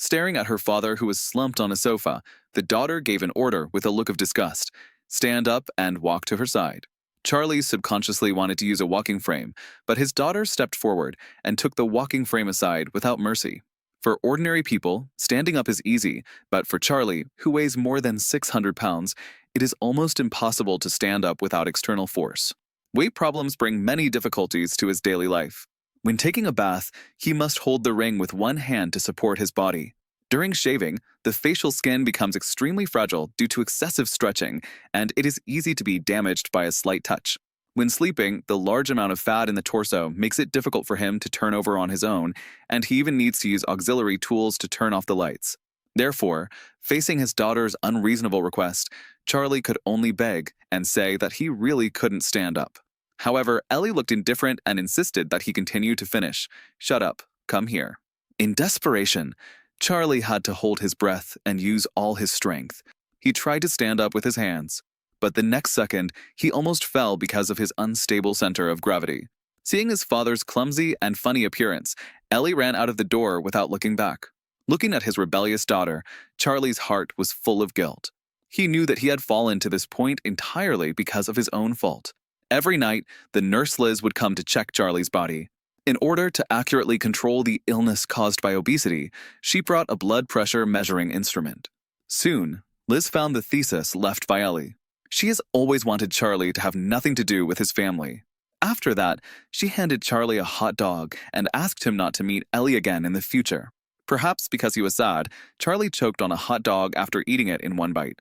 Staring at her father who was slumped on a sofa, the daughter gave an order with a look of disgust. Stand up and walk to her side. Charlie subconsciously wanted to use a walking frame, but his daughter stepped forward and took the walking frame aside without mercy. For ordinary people, standing up is easy, but for Charlie, who weighs more than 600 pounds, it is almost impossible to stand up without external force. Weight problems bring many difficulties to his daily life. When taking a bath, he must hold the ring with one hand to support his body. During shaving, the facial skin becomes extremely fragile due to excessive stretching, and it is easy to be damaged by a slight touch. When sleeping, the large amount of fat in the torso makes it difficult for him to turn over on his own, and he even needs to use auxiliary tools to turn off the lights. Therefore, facing his daughter's unreasonable request, Charlie could only beg and say that he really couldn't stand up. However, Ellie looked indifferent and insisted that he continue to finish. "Shut up, come here." In desperation, Charlie had to hold his breath and use all his strength. He tried to stand up with his hands, but the next second, he almost fell because of his unstable center of gravity. Seeing his father's clumsy and funny appearance, Ellie ran out of the door without looking back. Looking at his rebellious daughter, Charlie's heart was full of guilt. He knew that he had fallen to this point entirely because of his own fault. Every night, the nurse Liz would come to check Charlie's body. In order to accurately control the illness caused by obesity, she brought a blood pressure measuring instrument. Soon, Liz found the thesis left by Ellie. She has always wanted Charlie to have nothing to do with his family. After that, she handed Charlie a hot dog and asked him not to meet Ellie again in the future. Perhaps because he was sad, Charlie choked on a hot dog after eating it in one bite.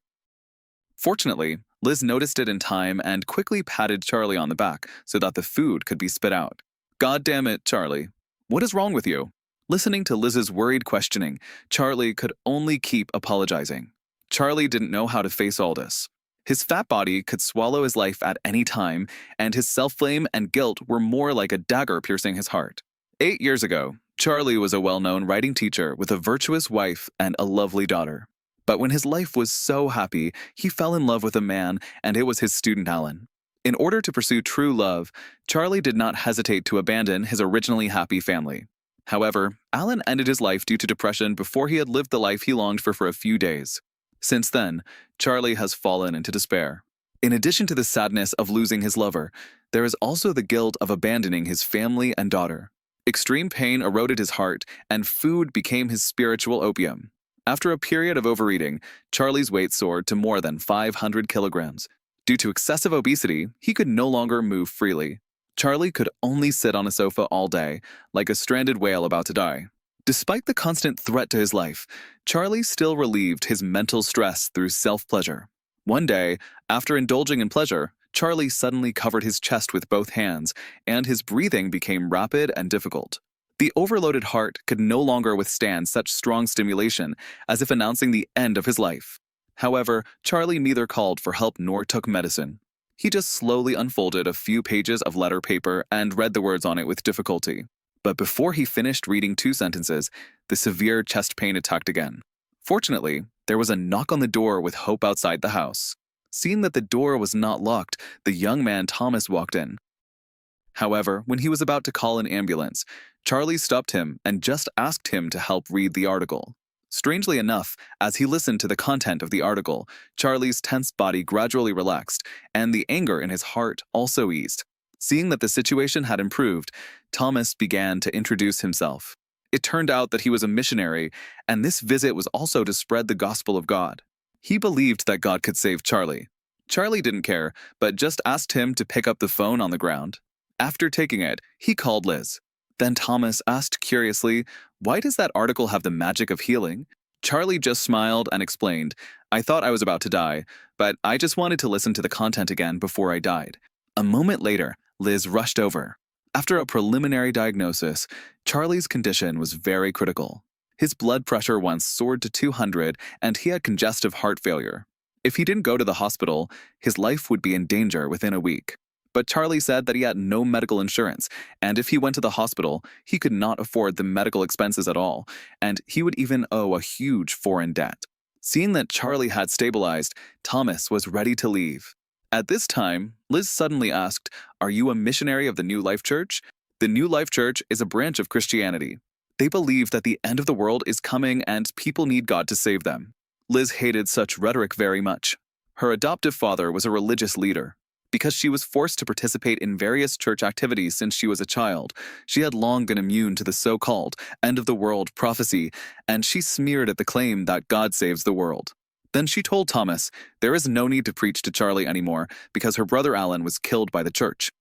Fortunately, Liz noticed it in time and quickly patted Charlie on the back so that the food could be spit out. "God damn it, Charlie. What is wrong with you?" Listening to Liz's worried questioning, Charlie could only keep apologizing. Charlie didn't know how to face all this. His fat body could swallow his life at any time, and his self-blame and guilt were more like a dagger piercing his heart. 8 years ago, Charlie was a well-known writing teacher with a virtuous wife and a lovely daughter. But when his life was so happy, he fell in love with a man, and it was his student Alan. In order to pursue true love, Charlie did not hesitate to abandon his originally happy family. However, Alan ended his life due to depression before he had lived the life he longed for a few days. Since then, Charlie has fallen into despair. In addition to the sadness of losing his lover, there is also the guilt of abandoning his family and daughter. Extreme pain eroded his heart, and food became his spiritual opium. After a period of overeating, Charlie's weight soared to more than 500 kilograms. Due to excessive obesity, he could no longer move freely. Charlie could only sit on a sofa all day, like a stranded whale about to die. Despite the constant threat to his life, Charlie still relieved his mental stress through self-pleasure. One day, after indulging in pleasure, Charlie suddenly covered his chest with both hands, and his breathing became rapid and difficult. The overloaded heart could no longer withstand such strong stimulation, as if announcing the end of his life. However, Charlie neither called for help nor took medicine. He just slowly unfolded a few pages of letter paper and read the words on it with difficulty. But before he finished reading 2 sentences, the severe chest pain attacked again. Fortunately, there was a knock on the door with Hope outside the house. Seeing that the door was not locked, the young man Thomas walked in. However, when he was about to call an ambulance, Charlie stopped him and just asked him to help read the article. Strangely enough, as he listened to the content of the article, Charlie's tense body gradually relaxed, and the anger in his heart also eased. Seeing that the situation had improved, Thomas began to introduce himself. It turned out that he was a missionary, and this visit was also to spread the gospel of God. He believed that God could save Charlie. Charlie didn't care, but just asked him to pick up the phone on the ground. After taking it, he called Liz. Then Thomas asked curiously, "Why does that article have the magic of healing?" Charlie just smiled and explained, "I thought I was about to die, but I just wanted to listen to the content again before I died." A moment later, Liz rushed over. After a preliminary diagnosis, Charlie's condition was very critical. His blood pressure once soared to 200, and he had congestive heart failure. If he didn't go to the hospital, his life would be in danger within a week. But Charlie said that he had no medical insurance, and if he went to the hospital, he could not afford the medical expenses at all, and he would even owe a huge foreign debt. Seeing that Charlie had stabilized, Thomas was ready to leave. At this time, Liz suddenly asked, "Are you a missionary of the New Life Church?" The New Life Church is a branch of Christianity. They believe that the end of the world is coming and people need God to save them. Liz hated such rhetoric very much. Her adoptive father was a religious leader. Because she was forced to participate in various church activities since she was a child, she had long been immune to the so-called end-of-the-world prophecy, and she sneered at the claim that God saves the world. Then she told Thomas there is no need to preach to Charlie anymore because her brother Alan was killed by the church.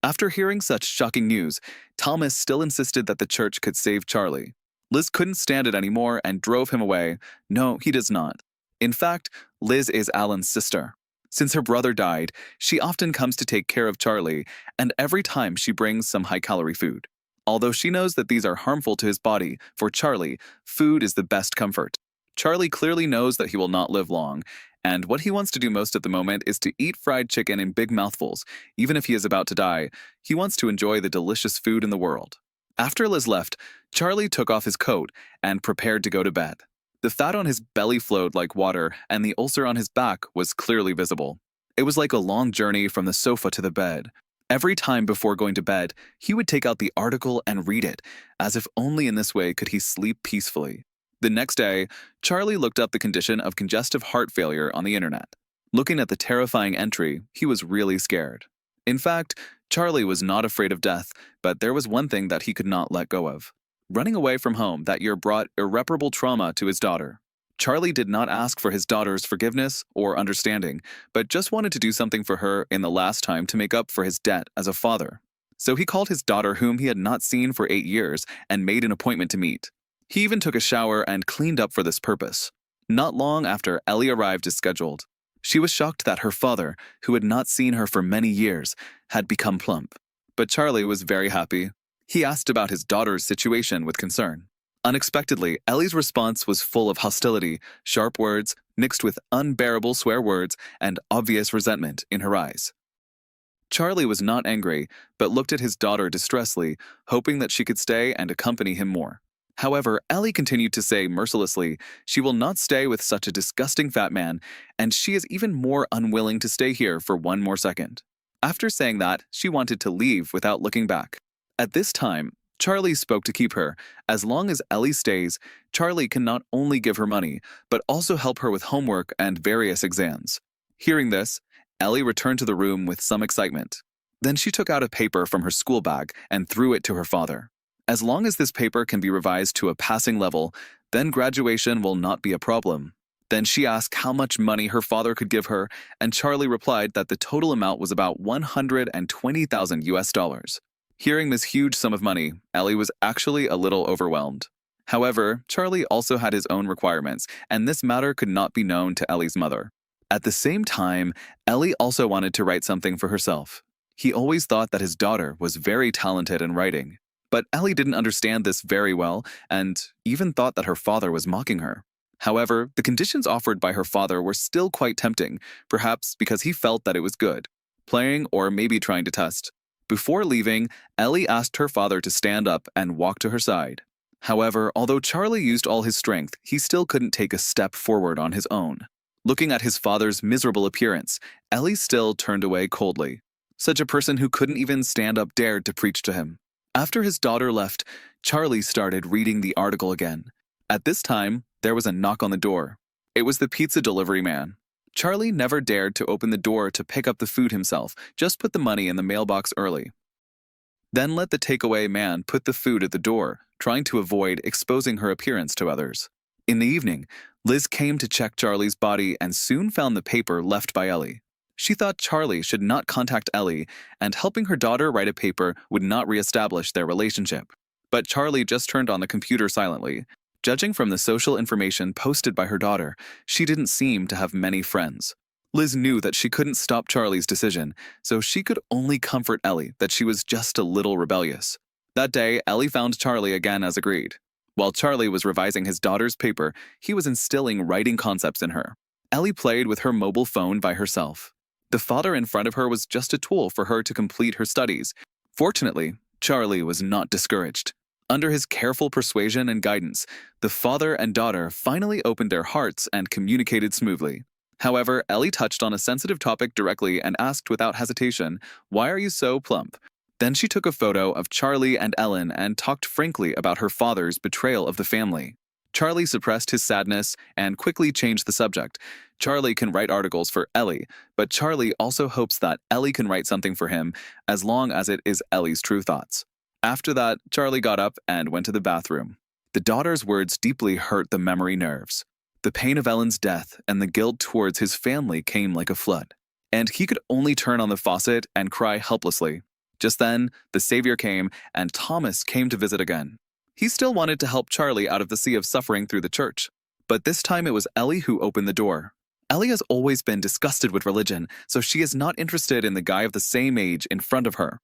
After hearing such shocking news, Thomas still insisted that the church could save Charlie. Liz couldn't stand it anymore and drove him away. No, he does not. In fact, Liz is Alan's sister. Since her brother died, she often comes to take care of Charlie, and every time she brings some high-calorie food. Although she knows that these are harmful to his body, for Charlie, food is the best comfort. Charlie clearly knows that he will not live long, and what he wants to do most at the moment is to eat fried chicken in big mouthfuls. Even if he is about to die, he wants to enjoy the delicious food in the world. After Liz left, Charlie took off his coat and prepared to go to bed. The fat on his belly flowed like water, and the ulcer on his back was clearly visible. It was like a long journey from the sofa to the bed. Every time before going to bed, he would take out the article and read it, as if only in this way could he sleep peacefully. The next day, Charlie looked up the condition of congestive heart failure on the internet. Looking at the terrifying entry, he was really scared. In fact, Charlie was not afraid of death, but there was one thing that he could not let go of. Running away from home that year brought irreparable trauma to his daughter. Charlie did not ask for his daughter's forgiveness or understanding, but just wanted to do something for her in the last time to make up for his debt as a father. So he called his daughter, whom he had not seen for 8 years, and made an appointment to meet. He even took a shower and cleaned up for this purpose. Not long after Ellie arrived as scheduled, she was shocked that her father, who had not seen her for many years, had become plump. But Charlie was very happy. He asked about his daughter's situation with concern. Unexpectedly, Ellie's response was full of hostility, sharp words, mixed with unbearable swear words, and obvious resentment in her eyes. Charlie was not angry, but looked at his daughter distressfully, hoping that she could stay and accompany him more. However, Ellie continued to say mercilessly she will not stay with such a disgusting fat man, and she is even more unwilling to stay here for one more second. After saying that, she wanted to leave without looking back. At this time, Charlie spoke to keep her. As long as Ellie stays, Charlie can not only give her money, but also help her with homework and various exams. Hearing this, Ellie returned to the room with some excitement. Then she took out a paper from her school bag and threw it to her father. As long as this paper can be revised to a passing level, then graduation will not be a problem. Then she asked how much money her father could give her, and Charlie replied that the total amount was about $120,000. Hearing this huge sum of money, Ellie was actually a little overwhelmed. However, Charlie also had his own requirements, and this matter could not be known to Ellie's mother. At the same time, Ellie also wanted to write something for herself. He always thought that his daughter was very talented in writing. But Ellie didn't understand this very well and even thought that her father was mocking her. However, the conditions offered by her father were still quite tempting, perhaps because he felt that it was good, playing or maybe trying to test. Before leaving, Ellie asked her father to stand up and walk to her side. However, although Charlie used all his strength, he still couldn't take a step forward on his own. Looking at his father's miserable appearance, Ellie still turned away coldly. Such a person who couldn't even stand up dared to preach to him. After his daughter left, Charlie started reading the article again. At this time, there was a knock on the door. It was the pizza delivery man. Charlie never dared to open the door to pick up the food himself, just put the money in the mailbox early. Then let the takeaway man put the food at the door, trying to avoid exposing her appearance to others. In the evening, Liz came to check Charlie's body and soon found the paper left by Ellie. She thought Charlie should not contact Ellie, and helping her daughter write a paper would not reestablish their relationship. But Charlie just turned on the computer silently. Judging from the social information posted by her daughter, she didn't seem to have many friends. Liz knew that she couldn't stop Charlie's decision, so she could only comfort Ellie that she was just a little rebellious. That day, Ellie found Charlie again as agreed. While Charlie was revising his daughter's paper, he was instilling writing concepts in her. Ellie played with her mobile phone by herself. The father in front of her was just a tool for her to complete her studies. Fortunately, Charlie was not discouraged. Under his careful persuasion and guidance, the father and daughter finally opened their hearts and communicated smoothly. However, Ellie touched on a sensitive topic directly and asked without hesitation, "Why are you so plump?" Then she took a photo of Charlie and Ellen and talked frankly about her father's betrayal of the family. Charlie suppressed his sadness and quickly changed the subject. Charlie can write articles for Ellie, but Charlie also hopes that Ellie can write something for him as long as it is Ellie's true thoughts. After that, Charlie got up and went to the bathroom. The daughter's words deeply hurt the memory nerves. The pain of Ellen's death and the guilt towards his family came like a flood, and he could only turn on the faucet and cry helplessly. Just then, the Savior came, and Thomas came to visit again. He still wanted to help Charlie out of the sea of suffering through the church, but this time it was Ellie who opened the door. Ellie has always been disgusted with religion, so she is not interested in the guy of the same age in front of her.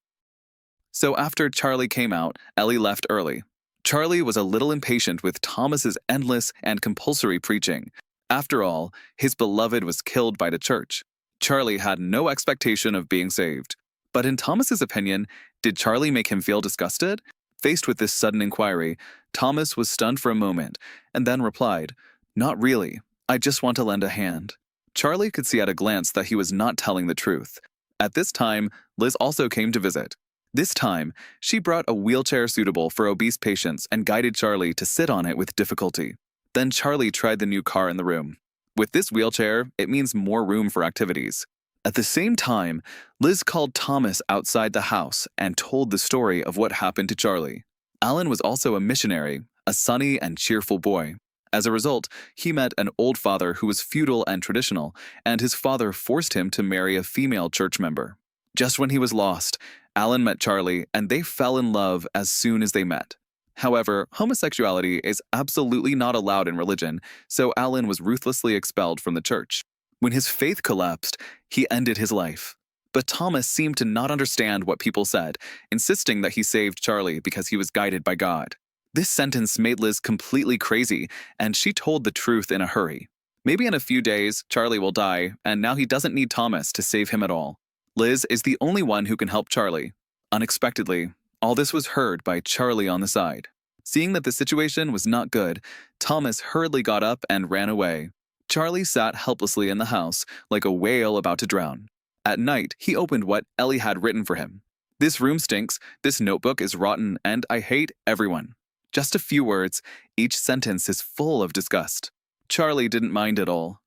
So after Charlie came out, Ellie left early. Charlie was a little impatient with Thomas's endless and compulsory preaching. After all, his beloved was killed by the church. Charlie had no expectation of being saved. But in Thomas's opinion, did Charlie make him feel disgusted? Faced with this sudden inquiry, Thomas was stunned for a moment and then replied, "Not really. I just want to lend a hand." Charlie could see at a glance that he was not telling the truth. At this time, Liz also came to visit. This time, she brought a wheelchair suitable for obese patients and guided Charlie to sit on it with difficulty. Then Charlie tried the new car in the room. With this wheelchair, it means more room for activities. At the same time, Liz called Thomas outside the house and told the story of what happened to Charlie. Alan was also a missionary, a sunny and cheerful boy. As a result, he met an old father who was feudal and traditional, and his father forced him to marry a female church member. Just when he was lost, Alan met Charlie, and they fell in love as soon as they met. However, homosexuality is absolutely not allowed in religion, so Alan was ruthlessly expelled from the church. When his faith collapsed, he ended his life. But Thomas seemed to not understand what people said, insisting that he saved Charlie because he was guided by God. This sentence made Liz completely crazy, and she told the truth in a hurry. Maybe in a few days, Charlie will die, and now he doesn't need Thomas to save him at all. Liz is the only one who can help Charlie. Unexpectedly, all this was heard by Charlie on the side. Seeing that the situation was not good, Thomas hurriedly got up and ran away. Charlie sat helplessly in the house, like a whale about to drown. At night, he opened what Ellie had written for him. "This room stinks, this notebook is rotten, and I hate everyone." Just a few words, each sentence is full of disgust. Charlie didn't mind at all.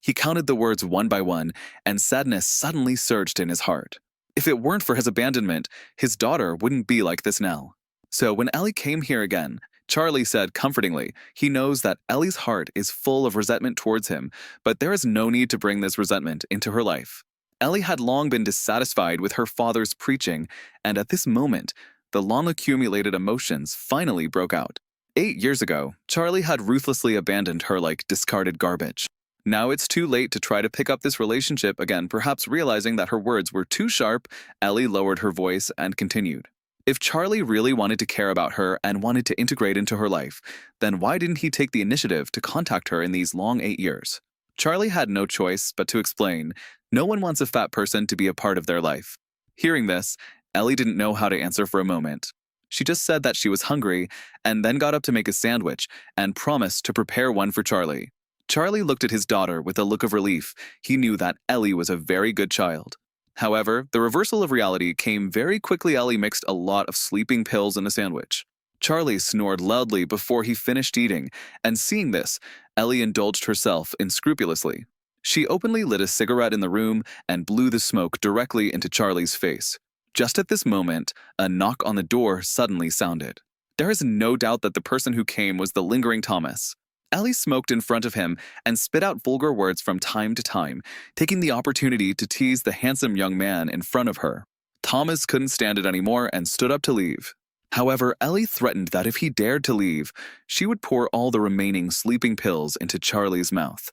He counted the words one by one, and sadness suddenly surged in his heart. If it weren't for his abandonment, his daughter wouldn't be like this now. So when Ellie came here again, Charlie said comfortingly, he knows that Ellie's heart is full of resentment towards him, but there is no need to bring this resentment into her life. Ellie had long been dissatisfied with her father's preaching, and at this moment, the long-accumulated emotions finally broke out. 8 years ago, Charlie had ruthlessly abandoned her like discarded garbage. Now it's too late to try to pick up this relationship again, perhaps realizing that her words were too sharp. Ellie lowered her voice and continued. If Charlie really wanted to care about her and wanted to integrate into her life, then why didn't he take the initiative to contact her in these long 8 years? Charlie had no choice but to explain, no one wants a fat person to be a part of their life. Hearing this, Ellie didn't know how to answer for a moment. She just said that she was hungry and then got up to make a sandwich and promised to prepare one for Charlie. Charlie looked at his daughter with a look of relief. He knew that Ellie was a very good child. However, the reversal of reality came very quickly. Ellie mixed a lot of sleeping pills in a sandwich. Charlie snored loudly before he finished eating, and seeing this, Ellie indulged herself unscrupulously. She openly lit a cigarette in the room and blew the smoke directly into Charlie's face. Just at this moment, a knock on the door suddenly sounded. There is no doubt that the person who came was the lingering Thomas. Ellie smoked in front of him and spit out vulgar words from time to time, taking the opportunity to tease the handsome young man in front of her. Thomas couldn't stand it anymore and stood up to leave. However, Ellie threatened that if he dared to leave, she would pour all the remaining sleeping pills into Charlie's mouth.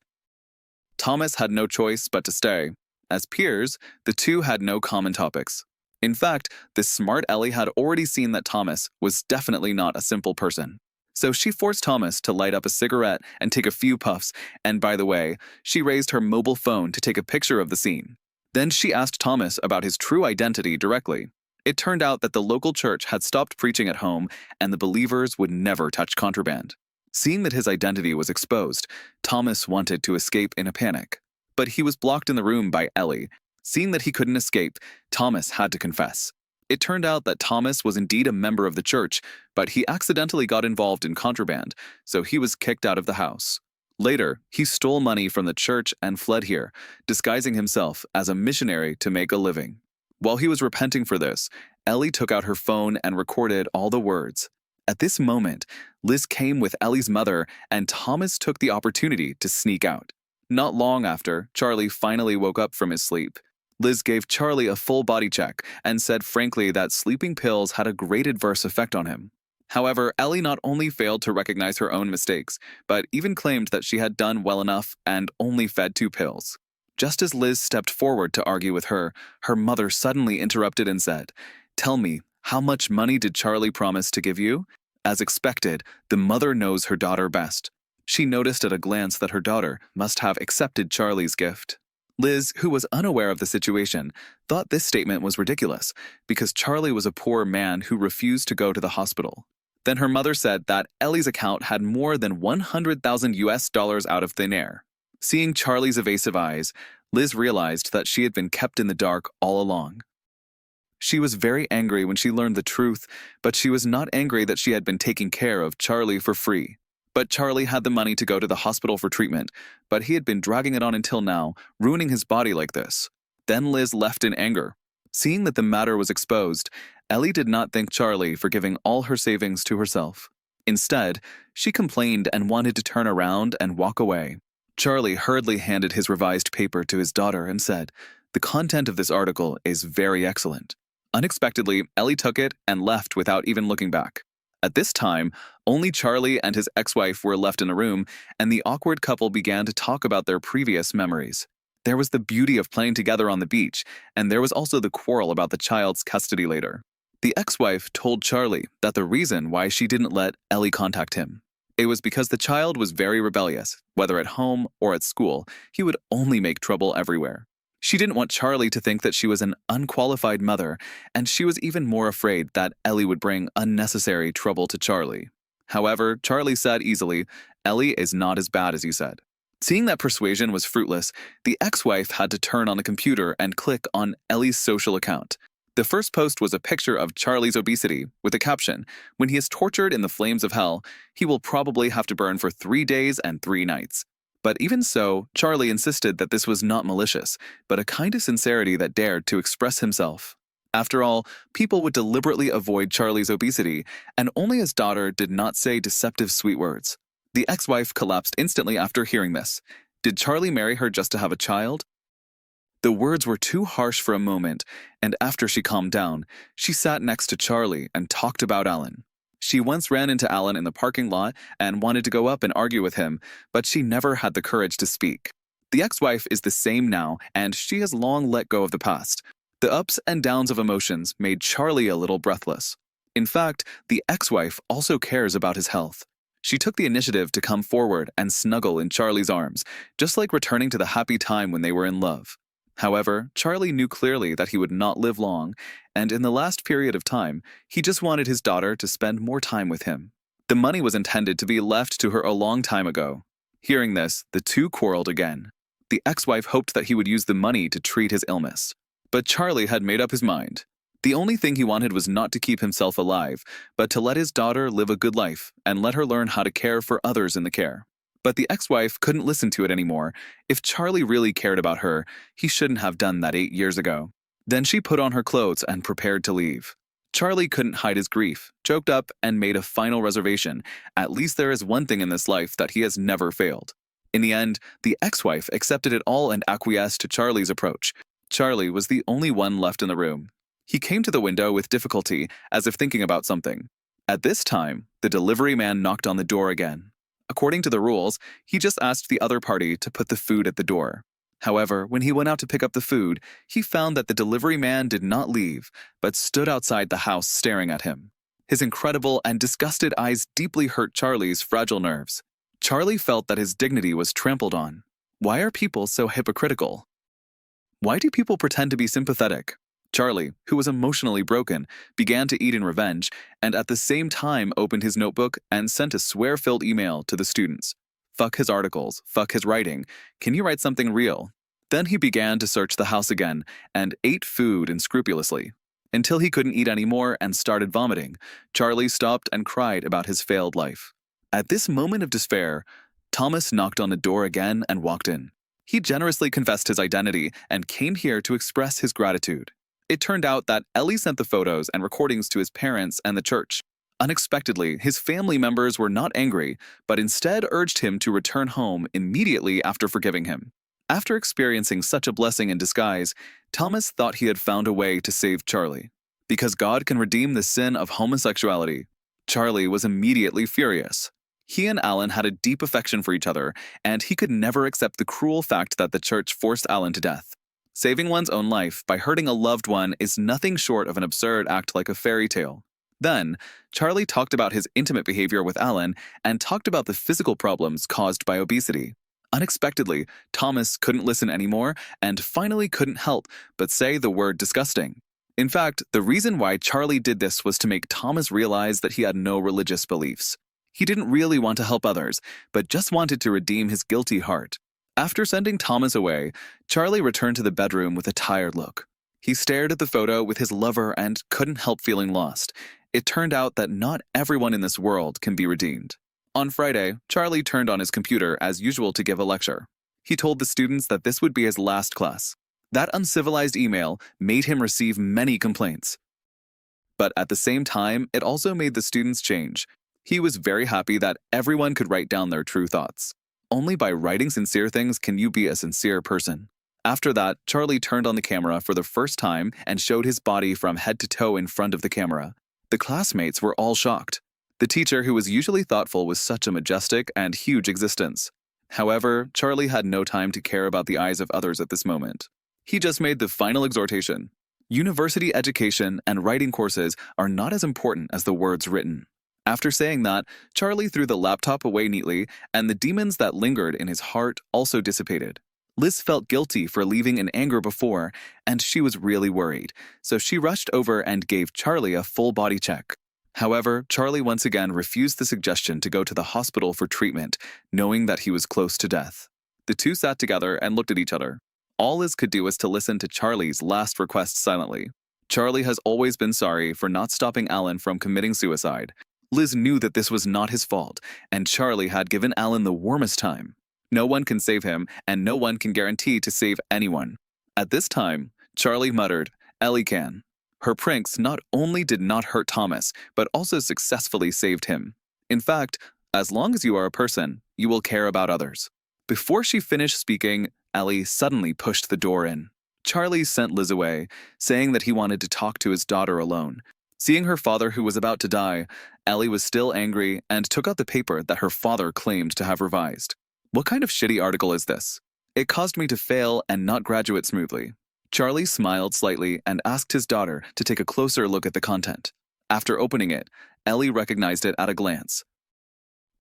Thomas had no choice but to stay. As peers, the two had no common topics. In fact, the smart Ellie had already seen that Thomas was definitely not a simple person. So she forced Thomas to light up a cigarette and take a few puffs, and by the way, she raised her mobile phone to take a picture of the scene. Then she asked Thomas about his true identity directly. It turned out that the local church had stopped preaching at home, and the believers would never touch contraband. Seeing that his identity was exposed, Thomas wanted to escape in a panic. But he was blocked in the room by Ellie. Seeing that he couldn't escape, Thomas had to confess. It turned out that Thomas was indeed a member of the church, but he accidentally got involved in contraband, so he was kicked out of the house. Later, he stole money from the church and fled here, disguising himself as a missionary to make a living. While he was repenting for this, Ellie took out her phone and recorded all the words. At this moment, Liz came with Ellie's mother, and Thomas took the opportunity to sneak out. Not long after, Charlie finally woke up from his sleep. Liz gave Charlie a full body check and said frankly that sleeping pills had a great adverse effect on him. However, Ellie not only failed to recognize her own mistakes, but even claimed that she had done well enough and only fed 2 pills. Just as Liz stepped forward to argue with her, her mother suddenly interrupted and said, "Tell me, how much money did Charlie promise to give you?" As expected, the mother knows her daughter best. She noticed at a glance that her daughter must have accepted Charlie's gift. Liz, who was unaware of the situation, thought this statement was ridiculous because Charlie was a poor man who refused to go to the hospital. Then her mother said that Ellie's account had more than $100,000 out of thin air. Seeing Charlie's evasive eyes, Liz realized that she had been kept in the dark all along. She was very angry when she learned the truth, but she was not angry that she had been taking care of Charlie for free. But Charlie had the money to go to the hospital for treatment, but he had been dragging it on until now, ruining his body like this. Then Liz left in anger. Seeing that the matter was exposed, Ellie did not thank Charlie for giving all her savings to herself. Instead, she complained and wanted to turn around and walk away. Charlie hurriedly handed his revised paper to his daughter and said, "The content of this article is very excellent." Unexpectedly, Ellie took it and left without even looking back. At this time, only Charlie and his ex-wife were left in a room, and the awkward couple began to talk about their previous memories. There was the beauty of playing together on the beach, and there was also the quarrel about the child's custody later. The ex-wife told Charlie that the reason why she didn't let Ellie contact him. It was because the child was very rebellious. Whether at home or at school, he would only make trouble everywhere. She didn't want Charlie to think that she was an unqualified mother, and she was even more afraid that Ellie would bring unnecessary trouble to Charlie. However, Charlie said easily, "Ellie is not as bad as you said." Seeing that persuasion was fruitless, the ex-wife had to turn on the computer and click on Ellie's social account. The first post was a picture of Charlie's obesity, with a caption, "When he is tortured in the flames of hell, he will probably have to burn for 3 days and 3 nights. But even so, Charlie insisted that this was not malicious, but a kind of sincerity that dared to express himself. After all, people would deliberately avoid Charlie's obesity, and only his daughter did not say deceptive sweet words. The ex-wife collapsed instantly after hearing this. Did Charlie marry her just to have a child? The words were too harsh for a moment, and after she calmed down, she sat next to Charlie and talked about Alan. She once ran into Alan in the parking lot and wanted to go up and argue with him, but she never had the courage to speak. The ex-wife is the same now, and she has long let go of the past. The ups and downs of emotions made Charlie a little breathless. In fact, the ex-wife also cares about his health. She took the initiative to come forward and snuggle in Charlie's arms, just like returning to the happy time when they were in love. However, Charlie knew clearly that he would not live long, and in the last period of time, he just wanted his daughter to spend more time with him. The money was intended to be left to her a long time ago. Hearing this, the two quarreled again. The ex-wife hoped that he would use the money to treat his illness. But Charlie had made up his mind. The only thing he wanted was not to keep himself alive, but to let his daughter live a good life and let her learn how to care for others in the care. But the ex-wife couldn't listen to it anymore. If Charlie really cared about her, he shouldn't have done that 8 years ago. Then she put on her clothes and prepared to leave. Charlie couldn't hide his grief, choked up, and made a final reservation. At least there is one thing in this life that he has never failed. In the end, the ex-wife accepted it all and acquiesced to Charlie's approach. Charlie was the only one left in the room. He came to the window with difficulty, as if thinking about something. At this time, the delivery man knocked on the door again. According to the rules, he just asked the other party to put the food at the door. However, when he went out to pick up the food, he found that the delivery man did not leave, but stood outside the house staring at him. His incredible and disgusted eyes deeply hurt Charlie's fragile nerves. Charlie felt that his dignity was trampled on. Why are people so hypocritical? Why do people pretend to be sympathetic? Charlie, who was emotionally broken, began to eat in revenge and at the same time opened his notebook and sent a swear-filled email to the students. Fuck his articles, fuck his writing. Can you write something real? Then he began to search the house again and ate food unscrupulously. until he couldn't eat anymore and started vomiting. Charlie stopped and cried about his failed life. At this moment of despair, Thomas knocked on the door again and walked in. He generously confessed his identity and came here to express his gratitude. It turned out that Ellie sent the photos and recordings to his parents and the church. Unexpectedly, his family members were not angry, but instead urged him to return home immediately after forgiving him. After experiencing such a blessing in disguise, Thomas thought he had found a way to save Charlie. Because God can redeem the sin of homosexuality, Charlie was immediately furious. He and Alan had a deep affection for each other, and he could never accept the cruel fact that the church forced Alan to death. Saving one's own life by hurting a loved one is nothing short of an absurd act like a fairy tale. Then, Charlie talked about his intimate behavior with Alan and talked about the physical problems caused by obesity. Unexpectedly, Thomas couldn't listen anymore and finally couldn't help but say the word disgusting. In fact, the reason why Charlie did this was to make Thomas realize that he had no religious beliefs. He didn't really want to help others, but just wanted to redeem his guilty heart. After sending Thomas away, Charlie returned to the bedroom with a tired look. He stared at the photo with his lover and couldn't help feeling lost. It turned out that not everyone in this world can be redeemed. On Friday, Charlie turned on his computer as usual to give a lecture. He told the students that this would be his last class. That uncivilized email made him receive many complaints. But at the same time, it also made the students change. He was very happy that everyone could write down their true thoughts. Only by writing sincere things can you be a sincere person. After that, Charlie turned on the camera for the first time and showed his body from head to toe in front of the camera. The classmates were all shocked. The teacher, who was usually thoughtful, was such a majestic and huge existence. However, Charlie had no time to care about the eyes of others at this moment. He just made the final exhortation. University education and writing courses are not as important as the words written. After saying that, Charlie threw the laptop away neatly, and the demons that lingered in his heart also dissipated. Liz felt guilty for leaving in anger before, and she was really worried, so she rushed over and gave Charlie a full body check. However, Charlie once again refused the suggestion to go to the hospital for treatment, knowing that he was close to death. The two sat together and looked at each other. All Liz could do was to listen to Charlie's last request silently. Charlie has always been sorry for not stopping Alan from committing suicide. Liz knew that this was not his fault, and Charlie had given Alan the warmest time. No one can save him, and no one can guarantee to save anyone. At this time, Charlie muttered, "Ellie can." Her pranks not only did not hurt Thomas, but also successfully saved him. In fact, as long as you are a person, you will care about others. Before she finished speaking, Ellie suddenly pushed the door in. Charlie sent Liz away, saying that he wanted to talk to his daughter alone. Seeing her father who was about to die, Ellie was still angry and took out the paper that her father claimed to have revised. "What kind of shitty article is this? It caused me to fail and not graduate smoothly." Charlie smiled slightly and asked his daughter to take a closer look at the content. After opening it, Ellie recognized it at a glance.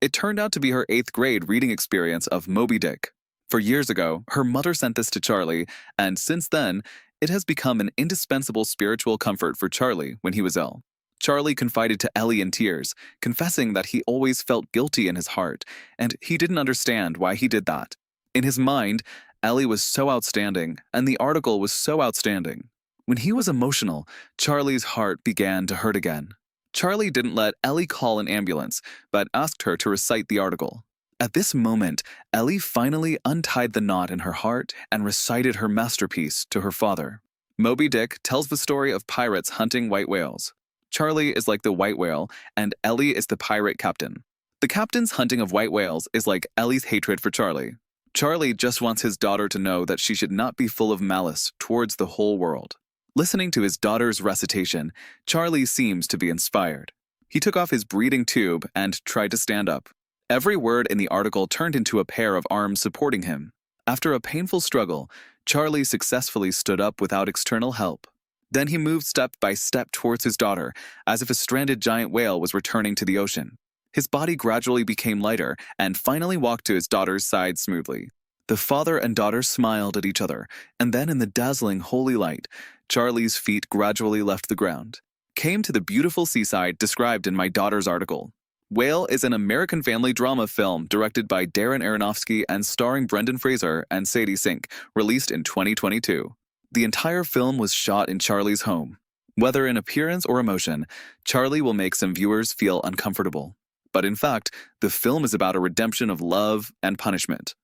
It turned out to be her 8th grade reading experience of Moby Dick. For years ago, her mother sent this to Charlie, and since then, it has become an indispensable spiritual comfort for Charlie when he was ill. Charlie confided to Ellie in tears, confessing that he always felt guilty in his heart, and he didn't understand why he did that. In his mind, Ellie was so outstanding, and the article was so outstanding. When he was emotional, Charlie's heart began to hurt again. Charlie didn't let Ellie call an ambulance, but asked her to recite the article. At this moment, Ellie finally untied the knot in her heart and recited her masterpiece to her father. Moby Dick tells the story of pirates hunting white whales. Charlie is like the white whale, and Ellie is the pirate captain. The captain's hunting of white whales is like Ellie's hatred for Charlie. Charlie just wants his daughter to know that she should not be full of malice towards the whole world. Listening to his daughter's recitation, Charlie seems to be inspired. He took off his breathing tube and tried to stand up. Every word in the article turned into a pair of arms supporting him. After a painful struggle, Charlie successfully stood up without external help. Then he moved step by step towards his daughter, as if a stranded giant whale was returning to the ocean. His body gradually became lighter and finally walked to his daughter's side smoothly. The father and daughter smiled at each other, and then in the dazzling holy light, Charlie's feet gradually left the ground. Came to the beautiful seaside described in my daughter's article. Whale is an American family drama film directed by Darren Aronofsky and starring Brendan Fraser and Sadie Sink, released in 2022. The entire film was shot in Charlie's home. Whether in appearance or emotion, Charlie will make some viewers feel uncomfortable. But in fact, the film is about a redemption of love and punishment.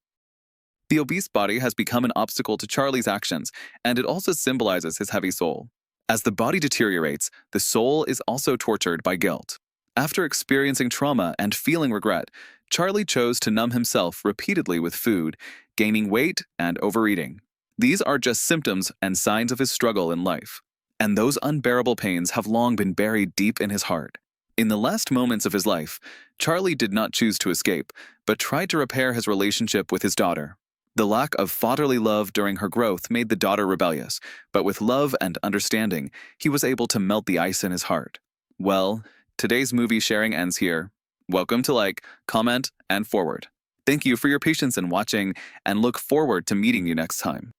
The obese body has become an obstacle to Charlie's actions, and it also symbolizes his heavy soul. As the body deteriorates, the soul is also tortured by guilt. After experiencing trauma and feeling regret, Charlie chose to numb himself repeatedly with food, gaining weight and overeating. These are just symptoms and signs of his struggle in life. And those unbearable pains have long been buried deep in his heart. In the last moments of his life, Charlie did not choose to escape, but tried to repair his relationship with his daughter. The lack of fatherly love during her growth made the daughter rebellious, but with love and understanding, he was able to melt the ice in his heart. Well, today's movie sharing ends here. Welcome to like, comment, and forward. Thank you for your patience in watching, and look forward to meeting you next time.